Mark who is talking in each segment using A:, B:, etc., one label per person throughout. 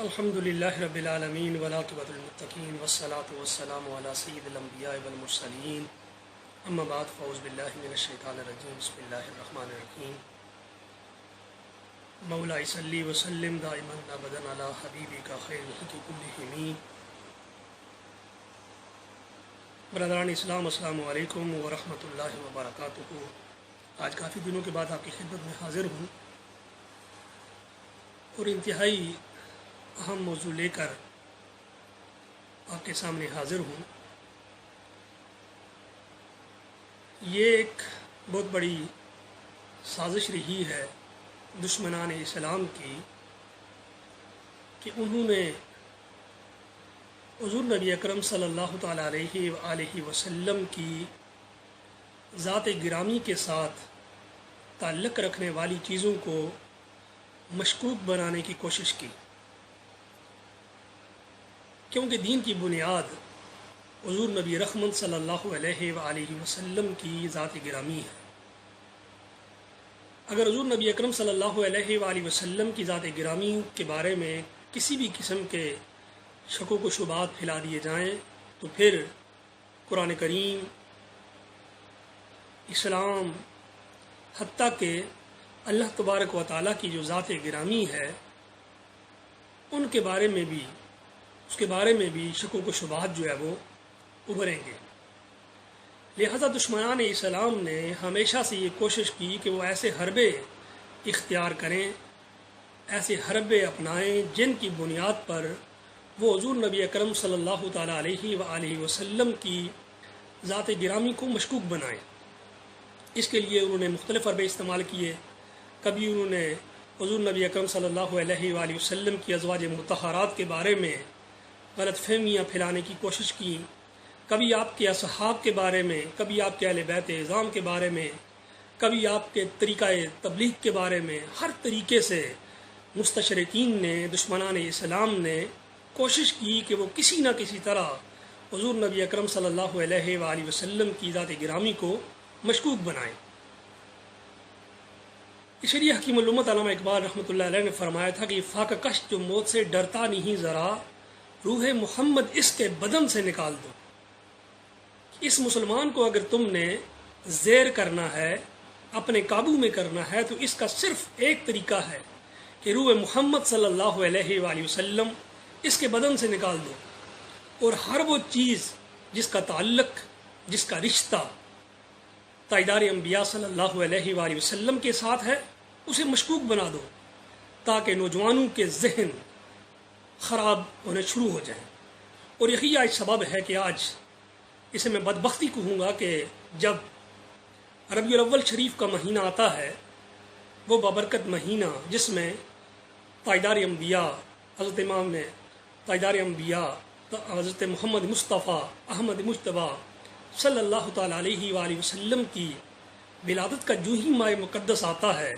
A: الحمدللہ رب العالمین والعاقبۃ للمتقین والصلاة والسلام علی سید الانبیاء والمرسلین اما بعد فاعوذ باللہ من الشیطان الرجیم بسم اللہ الرحمن الرحیم مولا صلی وسلم دائما ابدا علی حبیبک خیر الخلق کلہم. برادران اسلام، السلام علیکم ورحمۃ اللہ وبرکاتہ. آج کافی دنوں کے بعد آپ کی خدمت میں حاضر ہوں اور انتہائی اہم موضوع لے کر آپ کے سامنے حاضر ہوں. یہ ایک بہت بڑی سازش رہی ہے دشمنان اسلام کی کہ انہوں نے حضور نبی اکرم صلی اللہ تعالیٰ علیہ وآلہ وسلم کی ذات گرامی کے ساتھ تعلق رکھنے والی چیزوں کو مشکوک بنانے کی کوشش کی، کیونکہ دین کی بنیاد حضور نبی رحمت صلی اللہ علیہ وآلہ وسلم کی ذات گرامی ہے. اگر حضور نبی اکرم صلی اللہ علیہ وآلہ وسلم کی ذات گرامی کے بارے میں کسی بھی قسم کے شکوک و شبہات پھیلا دیے جائیں تو پھر قرآن کریم، اسلام، حتیٰ کہ اللہ تبارک و تعالیٰ کی جو ذات گرامی ہے ان کے بارے میں بھی، اس کے بارے میں بھی شکوک و شبہات جو ہے وہ ابھریں گے. لہذا دشمنان اسلام نے ہمیشہ سے یہ کوشش کی کہ وہ ایسے حربے اختیار کریں، ایسے حربے اپنائیں جن کی بنیاد پر وہ حضور نبی اکرم صلی اللہ تعالیٰ علیہ وآلہ وسلم کی ذات گرامی کو مشکوک بنائیں. اس کے لیے انہوں نے مختلف حربے استعمال کیے. کبھی انہوں نے حضور نبی اکرم صلی اللہ علیہ وآلہ وسلم کی ازواج مطہرات کے بارے میں غلط فہمیاں پھیلانے کی کوشش کی، کبھی آپ کے اصحاب کے بارے میں، کبھی آپ کے اہل بیت اعظام کے بارے میں، کبھی آپ کے طریقہ تبلیغ کے بارے میں. ہر طریقے سے مستشرقین نے، دشمنان اسلام نے کوشش کی کہ وہ کسی نہ کسی طرح حضور نبی اکرم صلی اللہ علیہ وآلہ وسلم کی ذات گرامی کو مشکوک بنائیں. شریع حکیم الامت علامہ اقبال رحمۃ اللہ علیہ نے فرمایا تھا کہ فاقہ کش جو موت سے ڈرتا نہیں ذرا، روح محمد اس کے بدن سے نکال دو. اس مسلمان کو اگر تم نے زیر کرنا ہے، اپنے قابو میں کرنا ہے، تو اس کا صرف ایک طریقہ ہے کہ روح محمد صلی اللہ علیہ وآلہ وسلم اس کے بدن سے نکال دو، اور ہر وہ چیز جس کا تعلق، جس کا رشتہ تاجدار انبیاء صلی اللہ علیہ وآلہ وسلم کے ساتھ ہے اسے مشکوک بنا دو، تاکہ نوجوانوں کے ذہن خراب ہونے شروع ہو جائیں. اور یہی آج سبب ہے کہ آج اسے میں بدبختی کہوں گا کہ جب ربیع الاول شریف کا مہینہ آتا ہے، وہ بابرکت مہینہ جس میں تاجدار انبیاء حضرت امام نے تاجدار انبیاء حضرت محمد مصطفیٰ احمد مجتبیٰ صلی اللہ تعالیٰ علیہ وآلہ وسلم کی ولادت کا جو ہی ماہ مقدس آتا ہے،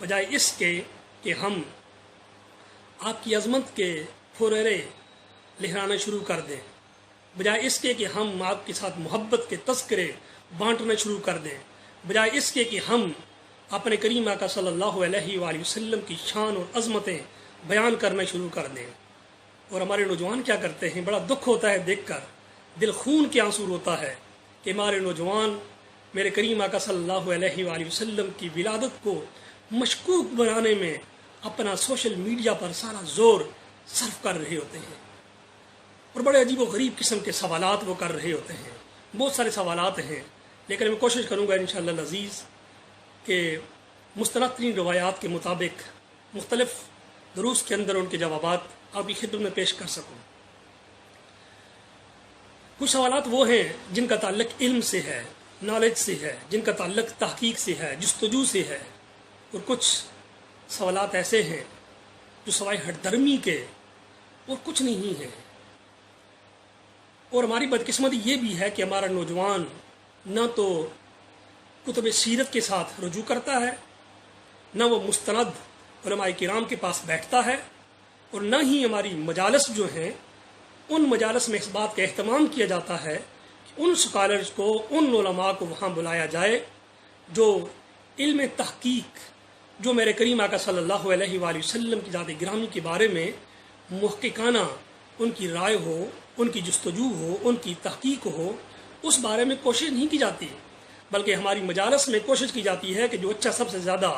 A: بجائے اس کے کہ ہم آپ کی عظمت کے پھورے لہرانا شروع کر دیں، بجائے اس کے کہ ہم آپ کے ساتھ محبت کے تذکرے بانٹنا شروع کر دیں، بجائے اس کے کہ ہم اپنے کریم آقا صلی اللہ علیہ وآلہ وسلم کی شان اور عظمتیں بیان کرنا شروع کر دیں. اور ہمارے نوجوان کیا کرتے ہیں، بڑا دکھ ہوتا ہے دیکھ کر، دل خون کے آنسو روتا ہے کہ ہمارے نوجوان میرے کریم آقا صلی اللہ علیہ وآلہ وسلم کی ولادت کو مشکوک بنانے میں اپنا سوشل میڈیا پر سارا زور صرف کر رہے ہوتے ہیں، اور بڑے عجیب و غریب قسم کے سوالات وہ کر رہے ہوتے ہیں. بہت سارے سوالات ہیں، لیکن میں کوشش کروں گا انشاءاللہ العزیز کہ مستند ترین روایات کے مطابق مختلف دروس کے اندر ان کے جوابات آپ کی خدمت میں پیش کر سکوں. کچھ سوالات وہ ہیں جن کا تعلق علم سے ہے، نالج سے ہے، جن کا تعلق تحقیق سے ہے، جستجو سے ہے، اور کچھ سوالات ایسے ہیں جو سوائے ہٹ درمی کے اور کچھ نہیں ہیں. اور ہماری بدقسمتی یہ بھی ہے کہ ہمارا نوجوان نہ تو کتب سیرت کے ساتھ رجوع کرتا ہے، نہ وہ مستند علماء کرام کے پاس بیٹھتا ہے، اور نہ ہی ہماری مجالس جو ہیں ان مجالس میں اس بات کا اہتمام کیا جاتا ہے کہ ان سکالرز کو، ان علماء کو وہاں بلایا جائے جو علم تحقیق جو میرے کریم آقا صلی اللہ علیہ وآلہ وسلم کی ذات گرامی کے بارے میں محققانہ ان کی رائے ہو، ان کی جستجو ہو، ان کی تحقیق ہو، اس بارے میں کوشش نہیں کی جاتی، بلکہ ہماری مجالس میں کوشش کی جاتی ہے کہ جو اچھا، سب سے زیادہ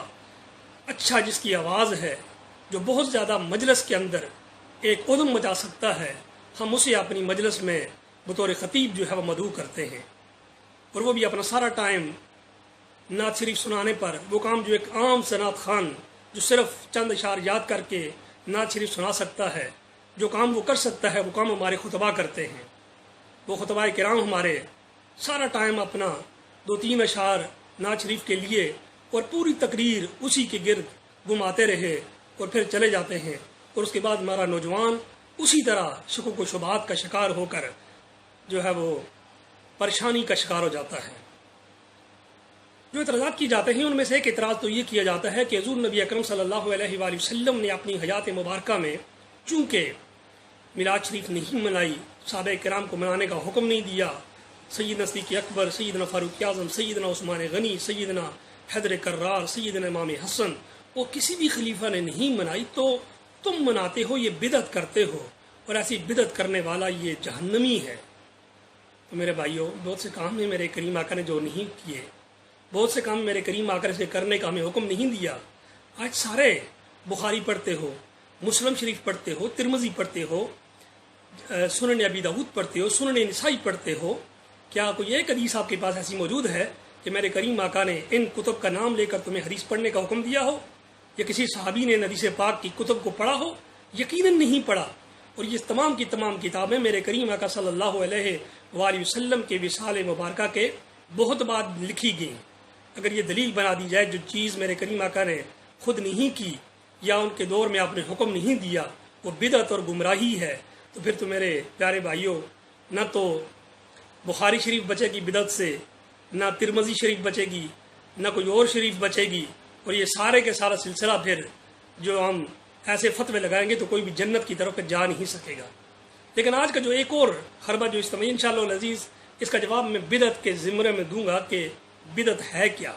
A: اچھا جس کی آواز ہے، جو بہت زیادہ مجلس کے اندر ایک ادھم مچا سکتا ہے، ہم اسے اپنی مجلس میں بطور خطیب جو ہے وہ مدعو کرتے ہیں، اور وہ بھی اپنا سارا ٹائم نعت شریف سنانے پر۔ وہ کام جو ایک عام سے نعت خان جو صرف چند اشعار یاد کر کے نعت شریف سنا سکتا ہے، جو کام وہ کر سکتا ہے، وہ کام ہمارے خطبہ کرتے ہیں۔ وہ خطبہ کرام ہمارے سارا ٹائم اپنا 2-3 اشعار نعت شریف کے لیے اور پوری تقریر اسی کے گرد گھماتے رہے اور پھر چلے جاتے ہیں، اور اس کے بعد ہمارا نوجوان اسی طرح شکوک و شبہات کا شکار ہو کر جو ہے وہ پریشانی کا شکار ہو جاتا ہے۔ جو اعتراضات کی جاتے ہیں ان میں سے ایک اعتراض تو یہ کیا جاتا ہے کہ حضور نبی اکرم صلی اللہ علیہ وآلہ وسلم نے اپنی حیات مبارکہ میں چونکہ میلاد شریف نہیں منائی، صحابہ کرام کو منانے کا حکم نہیں دیا، سیدنا صدیق اکبر، سیدنا فاروق اعظم، سیدنا عثمان غنی، سیدنا حیدر کرار، سیدنا امام حسن، وہ کسی بھی خلیفہ نے نہیں منائی، تو تم مناتے ہو، یہ بدعت کرتے ہو، اور ایسی بدعت کرنے والا یہ جہنمی ہے۔ تو میرے بھائیوں، بہت سے کام ہیں میرے کریم آقا نے جو نہیں کیے، بہت سے کام میرے کریم آقا سے کرنے کا ہمیں حکم نہیں دیا۔ آج سارے بخاری پڑھتے ہو، مسلم شریف پڑھتے ہو، ترمذی پڑھتے ہو، سنن ابی داؤد پڑھتے ہو، سنن نسائی پڑھتے ہو، کیا کوئی ایک حدیث آپ کے پاس ایسی موجود ہے کہ میرے کریم آقا نے ان کتب کا نام لے کر تمہیں حدیث پڑھنے کا حکم دیا ہو، یا کسی صحابی نے حدیث پاک کی کتب کو پڑھا ہو؟ یقیناً نہیں پڑھا۔ اور یہ تمام کی تمام کتابیں میرے کریم آقا صلی اللہ علیہ وآلہ وسلم کے وصال مبارکہ کے بہت بعد لکھی گئیں۔ اگر یہ دلیل بنا دی جائے جو چیز میرے کریم آقا نے خود نہیں کی یا ان کے دور میں آپ نے حکم نہیں دیا وہ بدعت اور گمراہی ہے، تو پھر تو میرے پیارے بھائیوں، نہ تو بخاری شریف بچے گی بدعت سے، نہ ترمذی شریف بچے گی، نہ کوئی اور شریف بچے گی، اور یہ سارے کے سارا سلسلہ پھر جو ہم ایسے فتوے لگائیں گے تو کوئی بھی جنت کی طرف جا نہیں سکے گا۔ لیکن آج کا جو ایک اور حربہ جو استعمال انشاءاللہ العزیز، اس کا جواب میں بدعت کے زمرے میں دوں گا کہ بدعت ہے کیا۔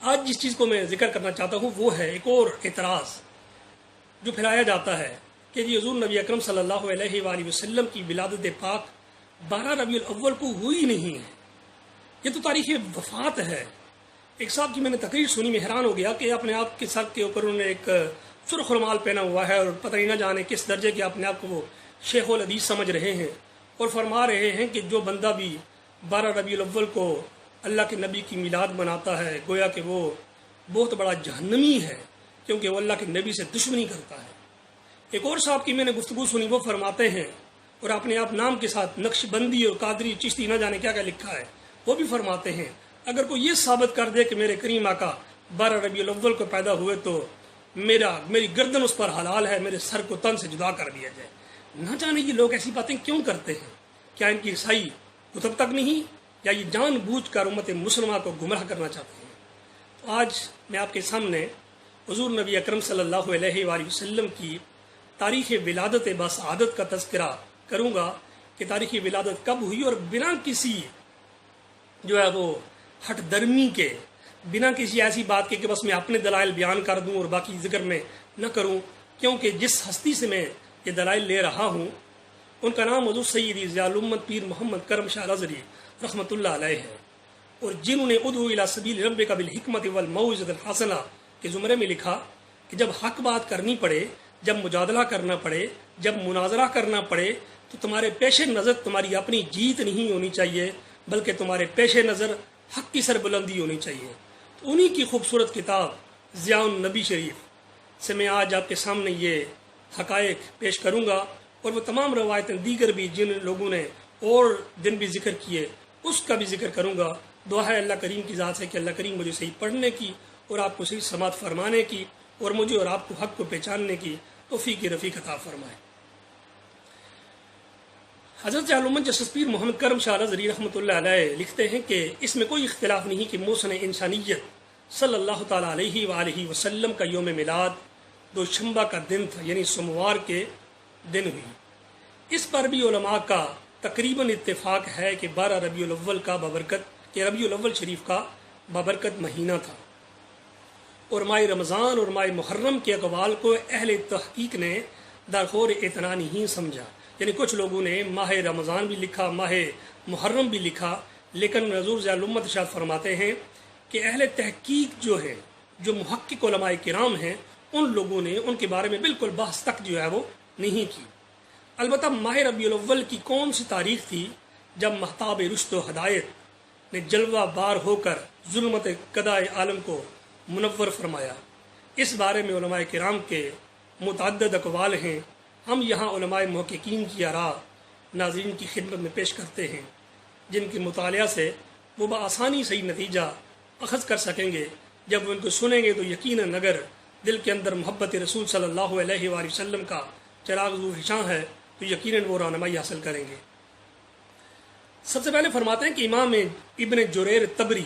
A: آج جس چیز کو میں ذکر کرنا چاہتا ہوں وہ ہے ایک اور اعتراض جو پھیلایا جاتا ہے کہ جی حضور نبی اکرم صلی اللہ علیہ وآلہ وسلم کی ولادت پاک 12 ربیع الاول کو ہوئی نہیں ہے، یہ تو تاریخ وفات ہے۔ ایک صاحب کی میں نے تقریر سنی، میں حیران ہو گیا کہ اپنے آپ کے سر کے اوپر انہوں نے ایک سرخ رومال پہنا ہوا ہے اور پتہ ہی نہ جانے کس درجے کے اپنے آپ کو وہ شیخ الحدیث سمجھ رہے ہیں، اور فرما رہے ہیں کہ جو بندہ بھی 12 ربیع الاول کو اللہ کے نبی کی میلاد مناتا ہے گویا کہ وہ بہت بڑا جہنمی ہے، کیونکہ وہ اللہ کے نبی سے دشمنی کرتا ہے۔ ایک اور صاحب کی میں نے گفتگو سنی، وہ فرماتے ہیں، اور اپنے آپ نام کے ساتھ نقش بندی اور قادری چشتی نہ جانے کیا کیا لکھا ہے، وہ بھی فرماتے ہیں اگر کوئی یہ ثابت کر دے کہ میرے کریم آقا 12 ربیع الاول کو پیدا ہوئے تو میری گردن اس پر حلال ہے، میرے سر کو تن سے جدا کر دیا جائے۔ نہ جانے یہ لوگ ایسی باتیں کیوں کرتے ہیں، کیا ان کی رسائی کتب تک نہیں، یا یہ جان بوجھ کر امت مسلمہ کو گمراہ کرنا چاہتے ہیں؟ تو آج میں آپ کے سامنے حضور نبی اکرم صلی اللہ علیہ وآلہ وسلم کی تاریخ ولادت بسعادت کا تذکرہ کروں گا کہ تاریخ ولادت کب ہوئی، اور بنا کسی جو ہے وہ ہٹ درمی کے، بنا کسی ایسی بات کے کہ بس میں اپنے دلائل بیان کر دوں اور باقی ذکر میں نہ کروں، کیونکہ جس ہستی سے میں یہ دلائل لے رہا ہوں ان کا نام حضور سیدی ضیاء الامت پیر محمد کرم شاہ الازہری رحمۃ اللہ علیہ ہے، اور جنہوں نے ادعو الی سبیل ربک بالحکمت والموعظۃ الحسنہ کے زمرے میں لکھا کہ جب حق بات کرنی پڑے، جب مجادلہ کرنا پڑے، جب مناظرہ کرنا پڑے، تو تمہارے پیش نظر تمہاری اپنی جیت نہیں ہونی چاہیے، بلکہ تمہارے پیش نظر حق کی سربلندی ہونی چاہیے۔ تو انہی کی خوبصورت کتاب ضیاء النبی شریف سے میں آج آپ کے سامنے یہ حقائق پیش کروں گا، اور وہ تمام روایتیں دیگر بھی جن لوگوں نے اور دن بھی ذکر کیے اس کا بھی ذکر کروں گا۔ دعا ہے اللہ کریم کی ذات سے کہ اللہ کریم مجھے صحیح پڑھنے کی اور آپ کو صحیح سماعت فرمانے کی، اور مجھے اور آپ کو حق کو پہچاننے کی توفیق رفیق عطا فرمائے۔ حضرت علامہ جسٹس پیر محمد کرم شاہ الازہری رحمۃ اللہ علیہ لکھتے ہیں کہ اس میں کوئی اختلاف نہیں کہ محسن انسانیت صلی اللہ تعالیٰ علیہ وآلہ وسلم کا یوم میلاد دوشنبہ کا دن تھا، یعنی سوموار کے دن ہوئی۔ اس پر بھی علماء کا تقریباً اتفاق ہے کہ 12 ربیع الاول کا بابرکت کہ ربیع الاول شریف کا بابرکت مہینہ تھا، اور ماہ رمضان اور ماہ محرم کے اقوال کو اہل تحقیق نے درخور اعتنا نہیں سمجھا. یعنی کچھ لوگوں نے ماہ رمضان بھی لکھا، ماہ محرم بھی لکھا، لیکن حضور ضیاء الامت ارشاد فرماتے ہیں کہ اہل تحقیق جو ہیں، جو محقق علماء کرام ہیں، ان لوگوں نے ان کے بارے میں بالکل بحث تک جو ہے وہ نہیں کی. البتہ ماہ ربیع الاول کی کون سی تاریخ تھی جب مہتاب رشد و ہدایت نے جلوہ بار ہو کر ظلمت قضائے عالم کو منور فرمایا؟ اس بارے میں علماء کرام کے متعدد اقوال ہیں. ہم یہاں علماء محققین کی آراء ناظرین کی خدمت میں پیش کرتے ہیں، جن کے مطالعہ سے وہ بآسانی صحیح نتیجہ اخذ کر سکیں گے. جب ان کو سنیں گے تو یقیناً اگر دل کے اندر محبت رسول صلی اللہ علیہ وآلہ وسلم کا چراغ ذو ہشاں ہے تو یقیناً وہ رہنمائی حاصل کریں گے. سب سے پہلے فرماتے ہیں کہ امام ابن جریر طبری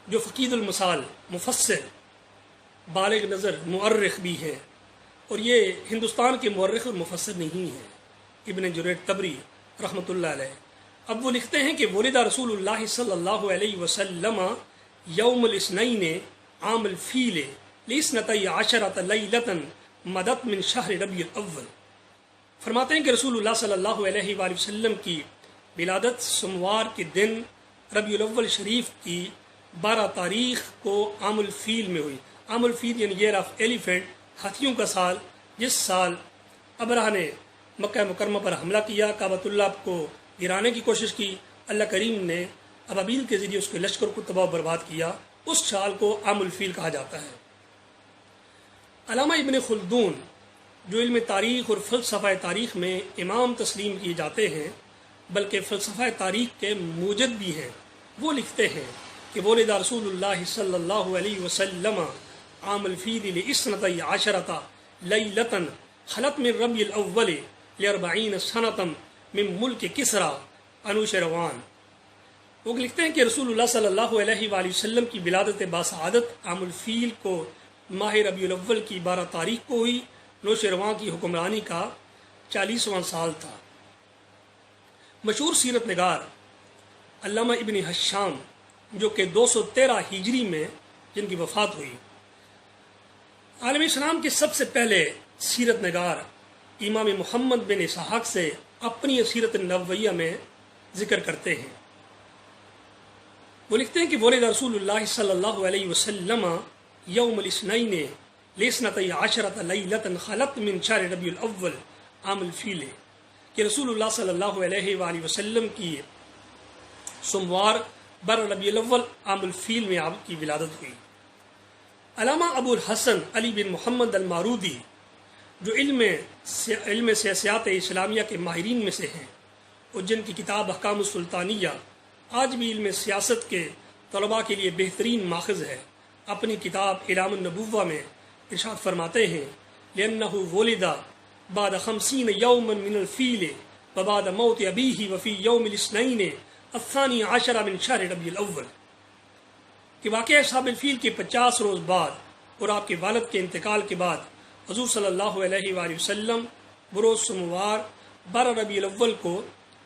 A: جو فقید المثال، مفسر، بالغ نظر، مؤرخ بھی ہیں، اور یہ ہندوستان کے مؤرخ اور مفسر نہیں ہیں، ابن جریر طبری رحمۃ اللہ علیہ. اب وہ لکھتے ہیں کہ ولد رسول اللہ صلی اللہ علیہ وسلم یوم الاثنین عام الفیل لاثنتی عشرۃ لیلۃ مدت من شہر ربیع الاول. فرماتے ہیں کہ رسول اللہ صلی اللہ علیہ وآلہ وسلم کی ولادت سوموار کے دن ربیع الاول شریف کی 12 تاریخ کو عام الفیل میں ہوئی. عام الفیل یعنی ایئر آف ایلیفینٹ، ہاتھیوں کا سال، جس سال ابرہ نے مکہ مکرمہ پر حملہ کیا، کعبۃ اللہ کو گرانے کی کوشش کی، اللہ کریم نے ابابیل کے ذریعے اس کے لشکر کو تباہ و برباد کیا. اس سال کو عام الفیل کہا جاتا ہے. علامہ ابن خلدون جو علم تاریخ اور فلسفہ تاریخ میں امام تسلیم کیے جاتے ہیں، بلکہ فلسفہ تاریخ کے موجد بھی ہیں، وہ لکھتے ہیں کہ ولد رسول اللہ صلی اللہ علیہ وسلم عام الفیل لاثنتی عشرۃ لیلۃ خلت من ربیع الاول ل40 سنۃ من ملک کسریٰ انوشروان. وہ لکھتے ہیں کہ رسول اللہ صلی اللہ علیہ وآلہ وسلم کی ولادت باسعادت عام الفیل کو ماہ ربیع الاول کی 12 تاریخ کو ہوئی. نوشیروان کی حکمرانی کا 40واں سال تھا. مشہور سیرت نگار علامہ ابن حشام جو کہ 213 ہجری میں جن کی وفات ہوئی، عالم اسلام کے سب سے پہلے سیرت نگار امام محمد بن اسحاق سے اپنی سیرت نبویہ میں ذکر کرتے ہیں. وہ لکھتے ہیں کہ ولد رسول اللہ صلی اللہ علیہ وسلم یوم الاثنین لاثنتی عشرۃ لیلۃ خلت من شہر ربیع الاول عام الفیل، کہ رسول اللہ صلی اللہ علیہ وآلہ وسلم کی سوموار 12 ربیع الاول عام الفیل میں آپ کی ولادت ہوئی. علامہ ابو الحسن علی بن محمد المارودی جو علم سیاسیات اسلامیہ کے ماہرین میں سے ہیں، اور جن کی کتاب احکام السلطانیہ آج بھی علم سیاست کے طلباء کے لیے بہترین ماخذ ہے، اپنی کتاب اعلام النبوہ میں ارشاد فرماتے ہیں لأنه ولد بعد 50 يوما من الفیل وبعد موت ابیہ وفی یوم الاثنین الثانی عشر من شہر ربیع الاول، کہ واقعہ اصحاب الفیل کے 50 روز بعد اور آپ کے والد کے انتقال کے بعد حضور صلی اللہ علیہ وآلہ وسلم بروز سوموار 12 ربیع الاول کو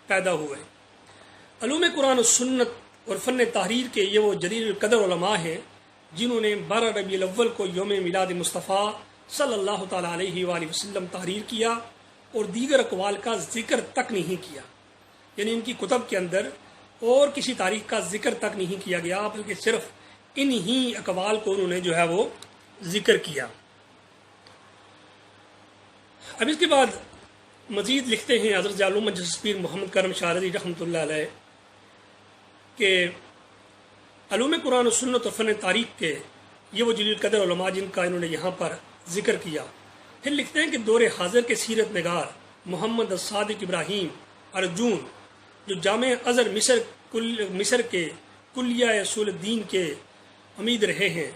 A: پیدا ہوئے. علوم قرآن و سنت اور فن تحریر کے یہ وہ جلیل القدر علماء ہیں جنہوں نے 12 ربیع الاول کو یوم میلاد مصطفیٰ صلی اللہ تعالیٰ علیہ وآلہ وسلم تحریر کیا اور دیگر اقوال کا ذکر تک نہیں کیا. یعنی ان کی کتب کے اندر اور کسی تاریخ کا ذکر تک نہیں کیا گیا، بلکہ صرف انہی اقوال کو انہوں نے جو ہے وہ ذکر کیا. اب اس کے بعد مزید لکھتے ہیں حضرت ضیاء الامت پیر محمد کرم شاہ رضی رحمۃ اللہ علیہ کہ علوم قرآن و سنت و فن تاریخ کے یہ وہ جلیل قدر علماء جن کا انہوں نے یہاں پر ذکر کیا. پھر لکھتے ہیں کہ دور حاضر کے سیرت نگار محمد الصادق ابراہیم ارجون جو جامع ازہر مصر کے کلیہ اصول الدین کے امید رہے ہیں،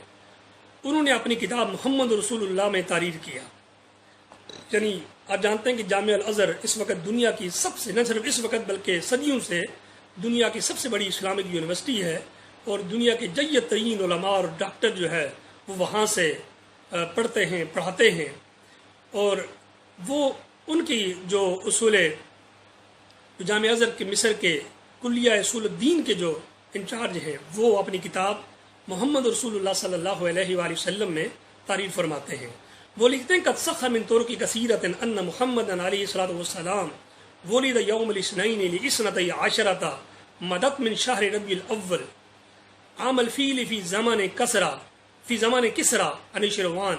A: انہوں نے اپنی کتاب محمد رسول اللہ میں تحریر کیا. یعنی آپ جانتے ہیں کہ جامع الازہر اس وقت دنیا کی سب سے، نہ صرف اس وقت بلکہ صدیوں سے دنیا کی سب سے بڑی اسلامک یونیورسٹی ہے، اور دنیا کے جید ترین علماء اور ڈاکٹر جو ہے وہ وہاں سے پڑھتے ہیں، پڑھاتے ہیں. اور وہ ان کی جو اصول جامع ازہر کے مصر کے کلیہ اصول الدین کے جو انچارج ہیں، وہ اپنی کتاب محمد رسول اللہ صلی اللہ علیہ وآلہ وسلم میں تعریف فرماتے ہیں. وہ لکھتے ہیں قد صح من طرق کثیرۃ ان محمد علیہ الصلوۃ والسلام ولد یوم الاثنین لاثنتی عشرۃ مدت من شہر ربیع الاول عام الفیل فی زمان کسرا انشروان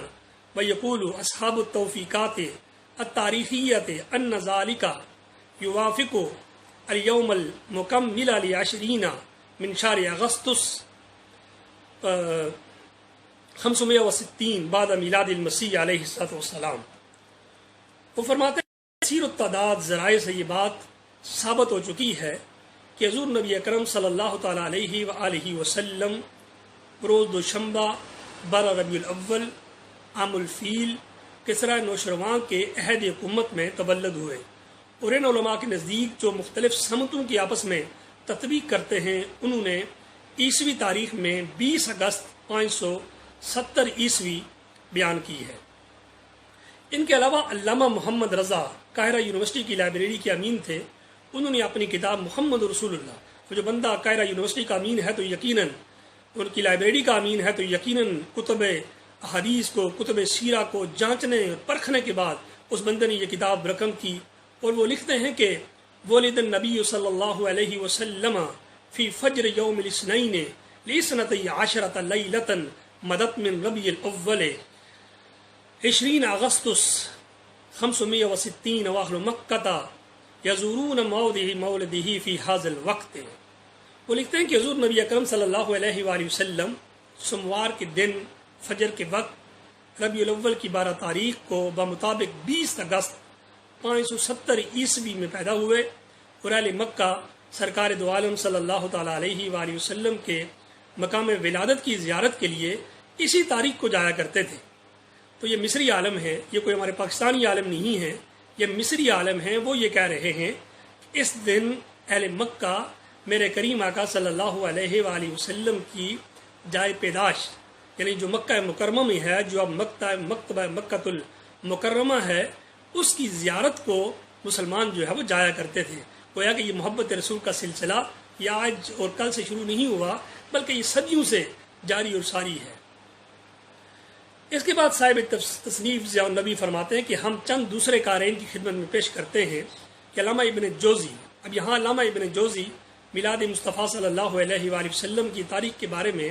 A: ویقول اصحاب التوفیقات التاریخیت ان ذالک یوافق اليوم المکمل لعشرین من شہر اغسطس 560 بعد میلاد المسیح علیہ السلام۔ وہ فرماتے ہیں کثیر التعداد ذرائع سے یہ بات ثابت ہو چکی ہے کہ حضور نبی اکرم صلی اللہ تعالیٰ علیہ وآلہ وسلم روز دوشنبہ 12 ربیع الاول عام الفیل کسرا نوشروان کے عہد حکومت میں تولد ہوئے، اور ان علماء کے نزدیک جو مختلف سمتوں کی آپس میں تطبیق کرتے ہیں انہوں نے عیسوی تاریخ میں 20 اگست 570 عیسوی بیان کی ہے۔ ان کے علاوہ علامہ محمد رضا قاہرہ یونیورسٹی کی لائبریری کے امین تھے، انہوں نے اپنی کتاب محمد رسول اللہ، جو بندہ قاہرہ یونیورسٹی کا امین ہے تو یقیناً ان کی لائبریری کا امین ہے تو یقیناً کتب حدیث کو، کتب سیرہ کو جانچنے اور پرکھنے کے بعد اس بندے نے یہ کتاب رقم کی، اور وہ لکھتے ہیں کہ ولد النبی صلی اللہ علیہ وسلم فی فجر یوم الاثنین لاثنتی عشرۃ لیلۃ مدت من ربیع الاول 20 اگسطس 560 واہل مکہ یزورون موضع مولدہ فی ھذا الوقت۔ وہ لکھتے ہیں کہ حضور نبی اکرم صلی اللہ علیہ وآلہ وسلم سوموار کے دن فجر کے وقت ربیع الاول کی 12 تاریخ کو بمطابق 20 اگست 570 عیسوی میں پیدا ہوئے، اور اہل مکہ سرکار دو عالم صلی اللہ تعالیٰ علیہ وآلہ وسلم کے مقام ولادت کی زیارت کے لیے اسی تاریخ کو جایا کرتے تھے۔ تو یہ مصری عالم ہے، یہ کوئی ہمارے پاکستانی عالم نہیں ہے، یہ مصری عالم ہیں، وہ یہ کہہ رہے ہیں کہ اس دن اہل مکہ میرے کریم آقا صلی اللہ علیہ وآلہ وسلم کی جائے پیدائش، یعنی جو مکہ مکرمہ میں ہے، جو اب مکتبہ مکۃ المکرمہ ہے، اس کی زیارت کو مسلمان جو ہے وہ جایا کرتے تھے۔ گویا کہ یہ محبت رسول کا سلسلہ یہ آج اور کل سے شروع نہیں ہوا، بلکہ یہ صدیوں سے جاری اور ساری ہے۔ اس کے بعد صاحب تصنیف ضیاء النبی فرماتے ہیں کہ ہم چند دوسرے قارئین کی خدمت میں پیش کرتے ہیں کہ علامہ ابن جوزی، اب یہاں علامہ ابن جوزی میلاد مصطفیٰ صلی اللہ علیہ وآلہ وسلم کی تاریخ کے بارے میں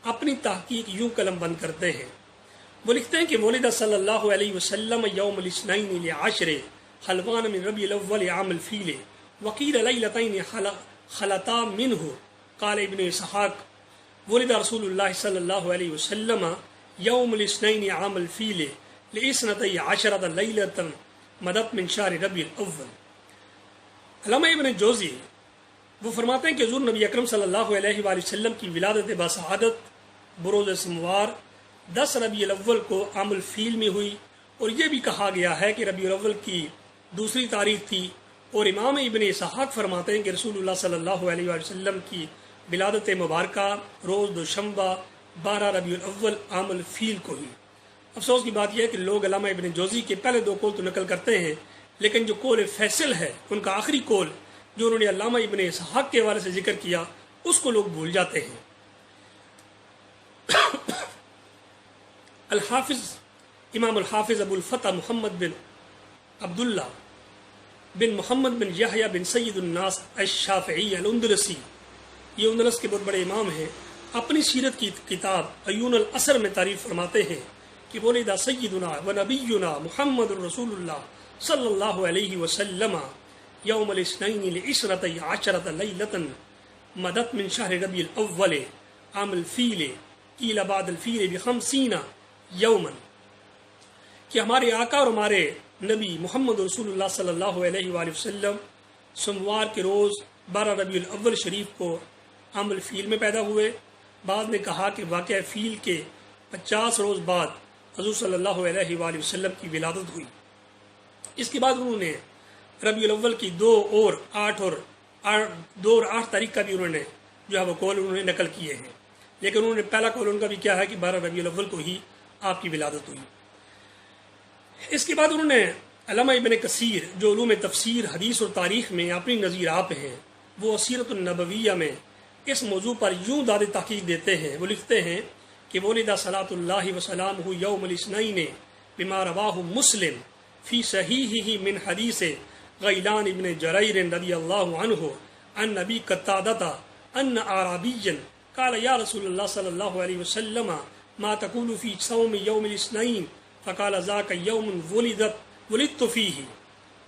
A: اپنی تحقیق یوں قلم بند کرتے ہیں۔ وہ لکھتے ہیں کہ ولد صلی اللہ علیہ وسلم یوم الاثنین لعشر حلوان من ربیع الاول عام الفیل وقیل لیلتین خلطا منہ قال ابن اسحاق ولد رسول اللہ صلی اللہ علیہ وسلم یوم الاثنین عام الفیل لاثنتی عشرۃ لیلۃ مدت من شہر ربیع الاول۔ علامہ ابن جوزی وہ فرماتے ہیں کہ حضور نبی اکرم صلی اللہ علیہ وآلہ وسلم کی ولادت بسعادت بروز سموار 10 ربیع الاول کو عام الفیل میں ہوئی، اور یہ بھی کہا گیا ہے کہ ربیع الاول کی دوسری تاریخ تھی، اور امام ابن اسحاق فرماتے ہیں کہ رسول اللہ صلی اللہ علیہ وآلہ وسلم کی ولادت مبارکہ روز دوشنبہ 12 ربیع الاول عام الفیل کو ہوئی۔ افسوس کی بات یہ ہے کہ لوگ علامہ ابن جوزی کے پہلے دو قول تو نقل کرتے ہیں، لیکن جو قول فیصل ہے، ان کا آخری قول جو انہوں نے علامہ ابن اسحاق کے حوالے سے ذکر کیا، اس کو لوگ بھول جاتے ہیں۔ الحافظ امام الحافظ ابو الفتح محمد بن عبداللہ بن محمد بن یحییٰ بن سید الناس الشافعی الاندلسی، یہ اندلس کے بہت بڑے امام ہیں، اپنی سیرت کی کتاب عیون الاثر میں تعریف فرماتے ہیں کہ ولد سیدنا و نبینا محمد رسول اللہ صلی اللہ علیہ وسلم یوم الاثنین لاثنتی عشرۃ لیلۃ مدت من شہر ربیع الاول عام الفیل قیل بعد الفیل ب50 یوما، کہ ہمارے آقا اور ہمارے نبی محمد رسول اللہ صلی اللہ علیہ وآلہ وسلم سوموار کے روز 12 ربیع الاول شریف کو عام الفیل میں پیدا ہوئے۔ بعض نے کہا کہ واقعہ فیل کے 50 روز بعد حضور صلی اللہ علیہ وآلہ وسلم کی ولادت ہوئی۔ اس کے بعد انہوں نے ربیع الاول کی 2 اور 8 تاریخ کا بھی انہوں نے جو ہے وہ قول انہوں نے نقل کیے ہیں، لیکن انہوں نے پہلا قول ان کا بھی کیا ہے کہ 12 ربیع الاول کو ہی آپ کی ولادت ہوئی۔ اس کے بعد انہوں نے علامہ ابن کثیر جو علوم تفسیر حدیث اور تاریخ میں اپنی نظیر آپ ہیں، وہ سیرت النبویہ میں اس موضوع پر یوں داد تحقیق دیتے ہیں۔ وہ لکھتے ہیں کہ ولد صلاۃ اللہ وسلامہ یوم الاثنین بما رواہ مسلم فی صحیحہ من حدیث غیلان ابن جریر رضی اللہ عنہ عن نبی قتادہ ان اعرابیا قال یا رسول اللہ صلی اللہ علیہ وسلم ما تقول فی صوم یوم الاثنین فقال ذاک یوم ولدت فیہ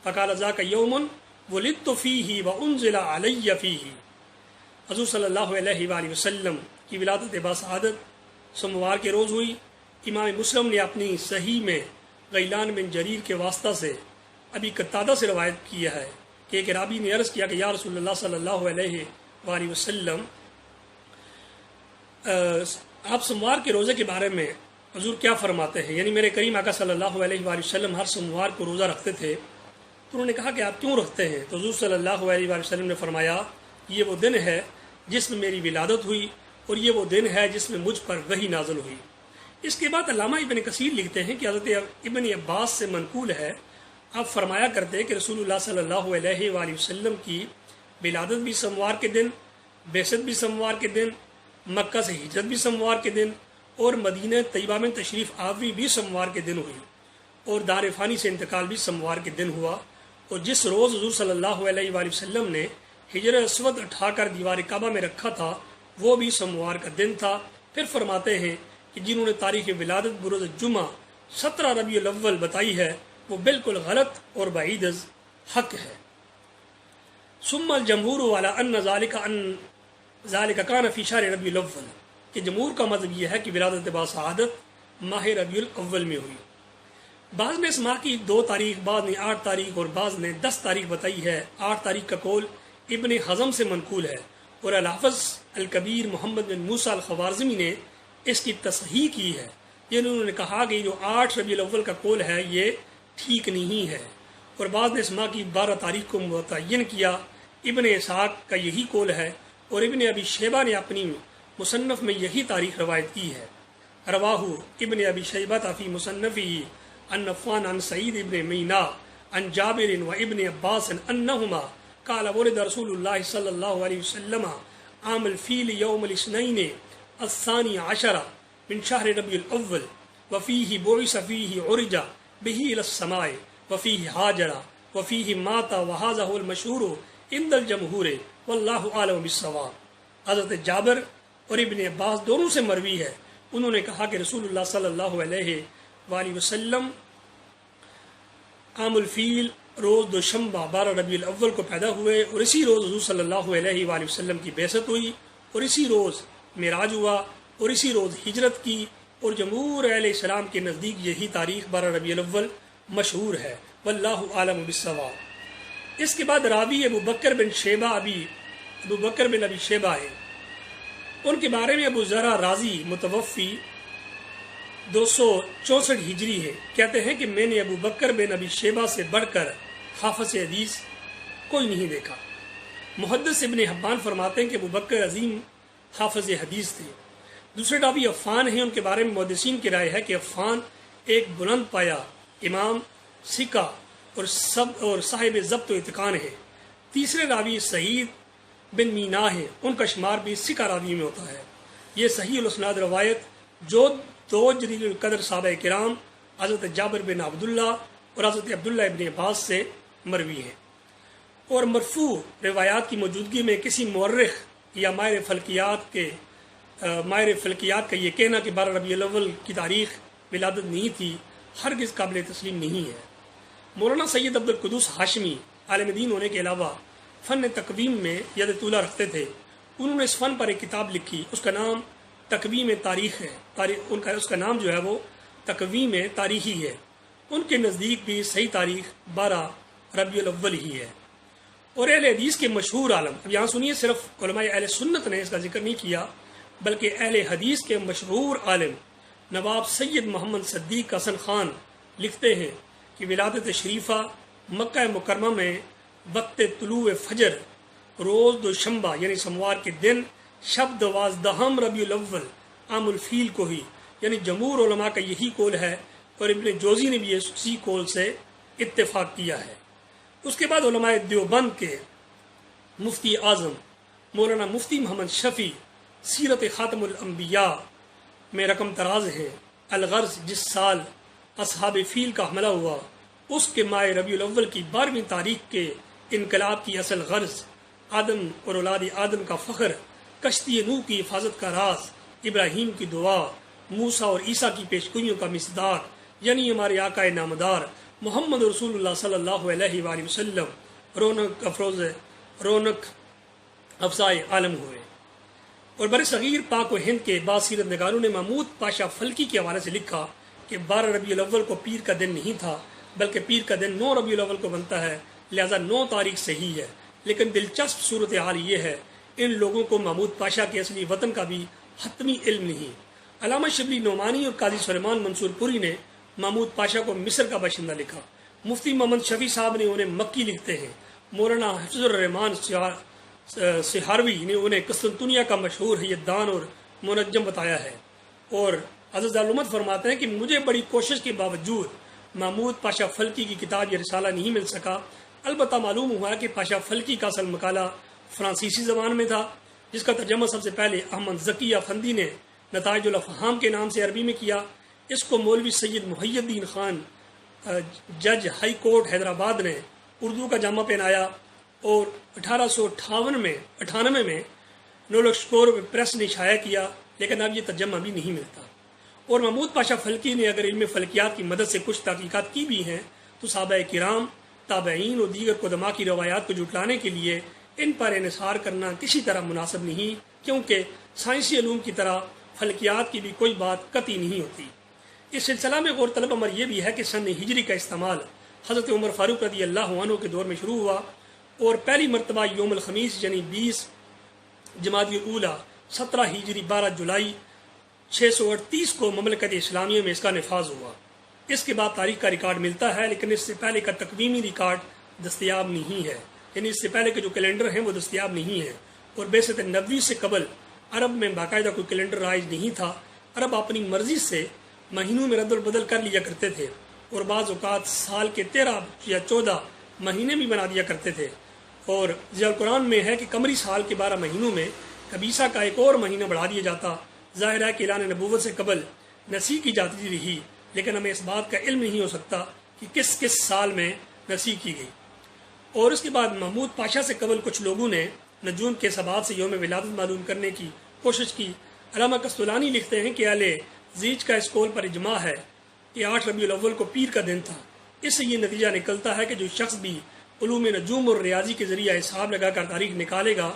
A: فقال ذاک یوم ولدت فیہ وانزل علی فیہ۔ حضور صلی اللہ علیہ وآلہ وسلم کی ولادت باسعادت سوموار کے روز ہوئی۔ امام مسلم نے اپنی صحیح میں غیلان بن جریر کے واسطہ سے ابی قتادہ سے روایت کیا ہے کہ ایک رابی نے عرض کیا کہ یا رسول اللہ صلی اللہ علیہ وآلہ وسلم آپ سوموار کے روزے کے بارے میں حضور کیا فرماتے ہیں؟ یعنی میرے کریم آقا صلی اللہ علیہ وآلہ وسلم ہر سوموار کو روزہ رکھتے تھے۔ تو انہوں نے کہا کہ آپ کیوں رکھتے ہیں؟ تو حضور صلی اللہ علیہ وآلہ وسلم نے فرمایا یہ وہ دن ہے جس میں میری ولادت ہوئی اور یہ وہ دن ہے جس میں مجھ پر وحی نازل ہوئی۔ اس کے بعد علامہ ابن کثیر لکھتے ہیں کہ حضرت ابن عباس سے منقول ہے، آپ فرمایا کرتے کہ رسول اللہ صلی اللہ علیہ وآلہ وسلم کی ولادت بھی سوموار کے دن، بعثت بھی سوموار کے دن، مکہ سے ہجرت بھی سوموار کے دن اور مدینہ طیبہ میں تشریف آوری بھی سوموار کے دن ہوئی اور دار فانی سے انتقال بھی سوموار کے دن ہوا۔ اور جس روز حضور صلی اللہ علیہ وآلہ وسلم نے حجر اسود اٹھا کر دیوار کعبہ میں رکھا تھا وہ بھی سوموار کا دن تھا۔ پھر فرماتے ہیں کہ جنہوں نے تاریخ ولادت بروز جمعہ 17 ربیع الاول بتائی ہے وہ بالکل غلط اور بعید از حق ہے۔ ثم الجمہور والا ان ذالک کان فی شہر ربیع الاول، کہ جمہور کا مذہب یہ ہے کہ ولادت باسعادت ماہ ربیع الاول میں ہوئی۔ بعض نے اس ماہ کی 2 تاریخ، بعض نے 8 تاریخ اور بعض نے 10 تاریخ بتائی ہے۔ 8 تاریخ کا قول ابن حزم سے منقول ہے اور الحافظ الکبیر محمد بن موسیٰ الخوارزمی نے اس کی تصحیح کی ہے، یعنی انہوں نے کہا کہ جو 8 ربیع الاول کا قول ہے یہ ٹھیک نہیں ہے، اور بعض نے اس ماہ کی 12 تاریخ کو متعین کیا۔ ابن اسحاق کا یہی قول ہے اور ابن ابی شیبہ نے اپنی مصنف میں یہی تاریخ روایت کی ہے۔ رواہ ابن ابی شیبہ فی مصنفہ عن عفان عن سعید ابن مینا عن جابر و ابن عباس انہما قال ولد رسول اللہ صلی اللہ علیہ وسلم عام الفیل یوم الاثنین الثانی عشر من شہر ربیع الاول وفیہ بعث فیہ عرج بہ الی السماء وفیہ ہاجر وفیہ مات وہذا هو المشہور عند الجمہور واللہ اعلم بالصواب۔ حضرت جابر اور ابن عباس دونوں سے مروی ہے، انہوں نے کہا کہ رسول اللہ صلی اللہ علیہ وآلہ وسلم عام الفیل روز دوشنبہ 12 ربیع الاول کو پیدا ہوئے اور اسی روز حضور صلی اللہ علیہ وآلہ وسلم کی بعثت ہوئی اور اسی روز معراج ہوا اور اسی روز ہجرت کی، اور جمہور اہل اسلام کے نزدیک یہی تاریخ 12 ربیع الاول مشہور ہے، واللہ عالم بالصواب۔ اس کے بعد راوی ابو بکر بن ابی شیبہ ہے، ان کے بارے میں ابو ذرا رازی متوفی 264 ہجری ہے، کہتے ہیں کہ میں نے ابو بکر بن ابی شیبہ سے بڑھ کر حافظ حدیث کوئی نہیں دیکھا۔ محدث ابن حبان فرماتے ہیں کہ ابو بکر عظیم حافظ حدیث تھے۔ دوسرے راوی عفان ہیں، ان کے بارے میں محدثین کی رائے ہے کہ عفان ایک بلند پایا امام، ثقہ اور صاحب ضبط و اتقان ہے۔ تیسرے راوی سعید بن مینا ہے، ان کا شمار بھی ثقہ راوی میں ہوتا ہے۔ یہ صحیح الاسناد روایت جو 2 جلیل القدر صحابہ کرام حضرت جابر بن عبداللہ اور حضرت عبداللہ ابن عباس سے مروی ہے، اور مرفوع روایات کی موجودگی میں کسی مورخ یا ماہر فلکیات کا یہ کہنا کہ 12 ربیع الاول کی تاریخ ولادت نہیں تھی ہرگز قابل تسلیم نہیں ہے۔ مولانا سید عبدالقدوس ہاشمی عالم دین ہونے کے علاوہ فن تقویم میں ید طولہ رکھتے تھے، انہوں نے اس فن پر ایک کتاب لکھی، اس کا نام تقویم تاریخ ہے، اس کا نام جو ہے وہ تقویم تاریخی ہے۔ ان کے نزدیک بھی صحیح تاریخ 12 ربیع الاول ہی ہے۔ اور اہل حدیث کے مشہور عالم، اب یہاں سنیے، صرف علماء اہل سنت نے اس کا ذکر نہیں کیا بلکہ اہل حدیث کے مشہور عالم نواب سید محمد صدیق حسن خان لکھتے ہیں کہ ولادت شریفہ مکہ مکرمہ میں وقت طلوع فجر روز دوشنبہ یعنی سوموار کے دن شب 12 ربیع الاول عام الفیل کو ہی، یعنی جمہور علماء کا یہی قول ہے، اور ابن جوزی نے بھی اسی قول سے اتفاق کیا ہے۔ اس کے بعد علماء دیوبند کے مفتی اعظم مولانا مفتی محمد شفیع سیرت خاتم الانبیاء میں رقم تراز ہے، الغرض جس سال اصحاب فیل کا حملہ ہوا، اس کے ماہ ربیع الاول کی 12ویں تاریخ کے انقلاب کی اصل غرض، آدم اور اولاد آدم کا فخر، کشتی نوح کی حفاظت کا راز، ابراہیم کی دعا، موسیٰ اور عیسیٰ کی پیشگوئیوں کا مصداق یعنی ہمارے آقا نامدار محمد رسول اللہ صلی اللہ علیہ وآلہ وسلم رونق افزائے عالم ہوئے۔ اور برصغیر پاک و ہند کے بعض سیرت نگاروں نے محمود پاشا فلکی کے حوالے سے لکھا کہ 12 ربیع الاول کو پیر کا دن نہیں تھا، بلکہ پیر کا دن 9 ربیع الاول کو بنتا ہے، لہذا 9 تاریخ صحیح ہے۔ لیکن دلچسپ صورتحال یہ ہے، ان لوگوں کو محمود پاشا کے اصلی وطن کا بھی حتمی علم نہیں۔ علامہ شبلی نعمانی اور قاضی سلیمان منصور پوری نے محمود پاشا کو مصر کا باشندہ لکھا، مفتی محمد شفیع صاحب نے انہیں مکی لکھتے ہیں، مولانا حفظ الرحمان سہاروی نے انہیں قسطنطنیہ کا مشہور حیدان اور منجم بتایا ہے۔ اور حضرت علامت فرماتے ہیں کہ مجھے بڑی کوشش کے باوجود محمود پاشا فلکی کی کتاب یہ رسالہ نہیں مل سکا، البتہ معلوم ہوا کہ پاشا فلکی کا اصل مقالہ فرانسیسی زبان میں تھا، جس کا ترجمہ سب سے پہلے احمد ذکی افندی نے نتائج الافہام کے نام سے عربی میں کیا۔ اس کو مولوی سید محی الدین خان جج ہائی کورٹ حیدرآباد نے اردو کا جامہ پہنایا، اور 1898 میں نولکشکور پریس نے شائع کیا، لیکن اب یہ ترجمہ بھی نہیں ملتا۔ اور محمود پاشا فلکی نے اگر علم فلکیات کی مدد سے کچھ تحقیقات کی بھی ہیں تو صحابہ کرام، تابعین اور دیگر قدماء کی روایات کو جھٹلانے کے لیے ان پر انحصار کرنا کسی طرح مناسب نہیں، کیونکہ سائنسی علوم کی طرح فلکیات کی بھی کوئی بات قطعی نہیں ہوتی۔ اس سلسلہ میں غور طلب امر یہ بھی ہے کہ سن ہجری کا استعمال حضرت عمر فاروق رضی اللہ عنہ کے دور میں شروع ہوا، اور پہلی مرتبہ یوم الخمیس یعنی 20 جمادی الاولیٰ 17 ہجری 12 جولائی 638 کو مملکت اسلامیہ میں اس کا نفاذ ہوا۔ اس کے بعد تاریخ کا ریکارڈ ملتا ہے، لیکن اس سے پہلے کا تقویمی ریکارڈ دستیاب نہیں ہے، یعنی اس سے پہلے کے جو کیلنڈر ہیں وہ دستیاب نہیں ہیں۔ اور بعثت نبوی سے قبل عرب میں باقاعدہ کوئی کیلنڈر رائج نہیں تھا، عرب اپنی مرضی سے مہینوں میں رد بدل کر لیا کرتے تھے، اور بعض اوقات سال کے 13 یا 14 مہینے بھی بنا دیا کرتے تھے۔ اور ضیاء القرآن میں ہے کہ قمری سال کے 12 مہینوں میں کبیسہ کا ایک اور مہینہ بڑھا دیا جاتا۔ ظاہر ہے کہ اعلان نبوت سے قبل نسیح کی جاتی رہی، لیکن ہمیں اس بات کا علم نہیں ہو سکتا کہ کس سال میں نسیح کی گئی۔ اور اس کے بعد محمود پاشا سے قبل کچھ لوگوں نے نجوم کے سباب سے یوم ولادت معلوم کرنے کی کوشش کی۔ علامہ قسطلانی لکھتے ہیں کہ اہل زیج کا اس قول پر اجماع ہے کہ 8 ربیع الاول کو پیر کا دن تھا۔ اس سے یہ نتیجہ نکلتا ہے کہ جو شخص بھی علوم نجوم اور ریاضی کے ذریعہ حساب لگا کر تاریخ نکالے گا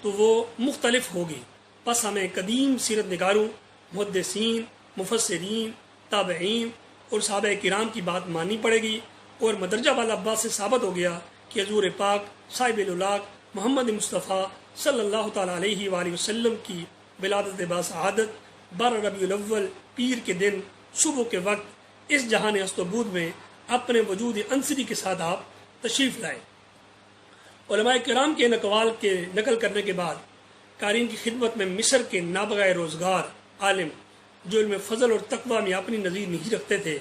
A: تو وہ مختلف ہوگی۔ پس ہمیں قدیم سیرت نگاروں، محدثین، مفسرین، تابعین اور صحابہ کرام کی بات ماننی پڑے گی۔ اور مدرجہ والا عباس سے ثابت ہو گیا کہ حضور پاک صاحب الاولاق محمد مصطفیٰ صلی اللہ تعالیٰ علیہ وآلہ وسلم کی ولادت باسعادت 12 ربیع الاول پیر کے دن صبح کے وقت اس جہان ہست و بود میں اپنے وجود عنصری کے ساتھ آپ تشریف لائے۔ علماء کرام کے اقوال کے نقل کرنے کے بعد قارئین کی خدمت میں مصر کے نابغہ روزگار عالم جو علم فضل اور تقوی میں اپنی نظیر نہیں رکھتے تھے،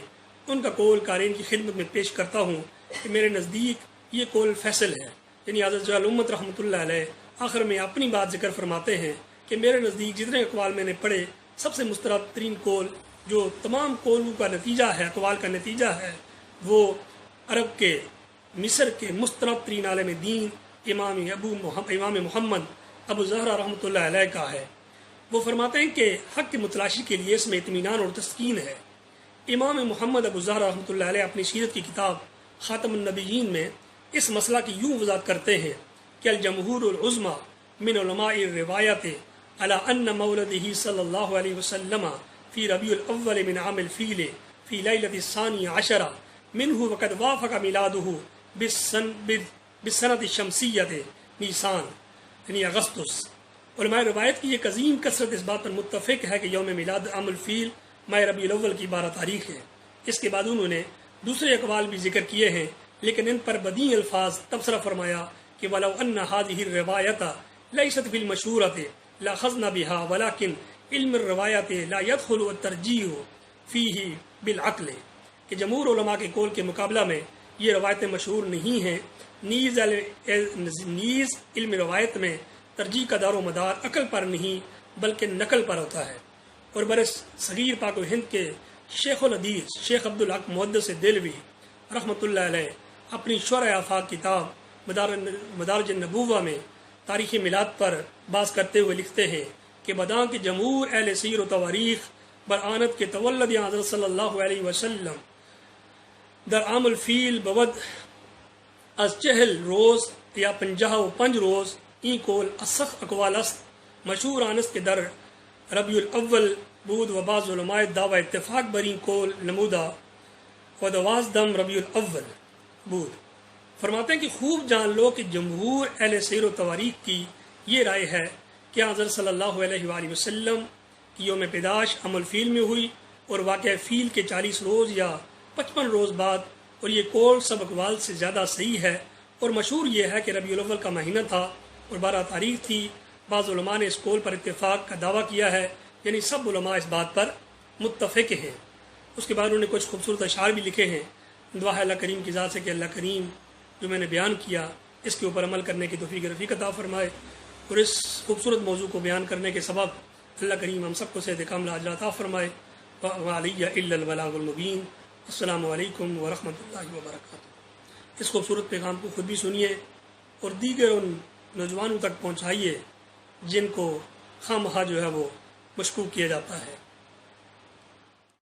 A: ان کا قول قارئین کی خدمت میں پیش کرتا ہوں کہ میرے نزدیک یہ قول فیصل ہے، یعنی حضرت جلال امت رحمۃ اللہ علیہ آخر میں اپنی بات ذکر فرماتے ہیں کہ میرے نزدیک جتنے اقوال میں نے پڑھے سب سے مسترد ترین قول جو تمام قولوں کا نتیجہ ہے، اقوال کا نتیجہ ہے، وہ عرب کے مصر کے مسترد ترین عالم دین امام محمد ابو زہرہ رحمۃ اللہ علیہ کا ہے۔ وہ فرماتے ہیں کہ حق کی متلاشی کے لیے اس میں اطمینان اور تسکین ہے۔ امام محمد ابو زہرہ رحمۃ اللہ علیہ اپنی سیرت کی کتاب خاتم النبیین میں اس مسئلہ کی یوں وضاحت کرتے ہیں کہ الجمہور العظمی من علماء الروایت علی ان مولدہ صلی اللہ علیہ وسلم فی ربیع الاول من عام الفیل فی لیلۃ الثانی عشرہ منہ وقد وافق میلادہ بالسنۃ الشمسیۃ نیسان یعنی اگستس۔ علماء روایت کی ایک عظیم کثرت اس بات پر متفق ہے کہ یوم میلاد عام الفیل ماہ ربیع الاول کی 12 تاریخ ہے۔ اس کے بعد انہوں نے دوسرے اقوال بھی ذکر کیے ہیں، لیکن ان پر بدیع الفاظ تبصرہ فرمایا کہ وَلَوْ أَنَّ هَذِهِ الرِّوَایَةَ لَيْسَتْ فِي الْمَشْهُورَةِ لَأَخَذْنَا بِهَا وَلَكِنْ علم الروایت لا يدخل الترجیح فیہ بالعقل، کہ جمہور علماء کے قول کے مقابلہ میں یہ روایتیں مشہور نہیں ہیں، نیز علم روایت میں ترجیح کا دار و مدار عقل پر نہیں بلکہ نقل پر ہوتا ہے۔ اور برصغیر پاک و ہند کے شیخ الحدیث شیخ عبدالحق محدث دہلوی رحمۃ اللہ علیہ اپنی شرح آفاق کتاب مدارج النبوہ میں تاریخ میلاد پر بات کرتے ہوئے لکھتے ہیں کہ بداں کے جمہور اہل سیر و تواریخ برآنت کے تولد حضرت صلی اللہ علیہ وسلم در عام الفیل بود از 40 روز یا 55 روز این کول اصح اقوال است مشہور آنست کے در ربیع الاول بود و بعض علماء دعوی اتفاق بر این کول نمودہ و 12 ربیع الاول بود۔ فرماتے ہیں کہ خوب جان لو کہ جمہور اہل سیر و تواریخ کی یہ رائے ہے کہ حضرت صلی اللہ علیہ وآلہ وسلم کی یوم پیدائش عام الفیل میں ہوئی اور واقع فیل کے 40 روز یا 55 روز بعد، اور یہ قول سب اقوال سے زیادہ صحیح ہے، اور مشہور یہ ہے کہ ربیع الاول کا مہینہ تھا اور 12 تاریخ تھی۔ بعض علماء نے اس قول پر اتفاق کا دعویٰ کیا ہے، یعنی سب علماء اس بات پر متفق ہیں۔ اس کے بعد انہوں نے کچھ خوبصورت اشعار بھی لکھے ہیں۔ دعا ہے اللہ کریم کی ذات سے کہ اللہ کریم جو میں نے بیان کیا اس کے اوپر عمل کرنے کی توفیق رفیق عطا فرمائے، اور اس خوبصورت موضوع کو بیان کرنے کے سبب اللہ کریم ہم سب کو صحت کاملہ اجر عطا فرمائے۔ وعلیہ الا البلاغ المبین۔ السلام علیکم ورحمۃ اللہ وبرکاتہ۔ اس خوبصورت پیغام کو خود بھی سنیے اور دیگر ان نوجوانوں تک پہنچائیے جن کو خواہ مخواہ جو ہے وہ مشکوک کیا جاتا ہے۔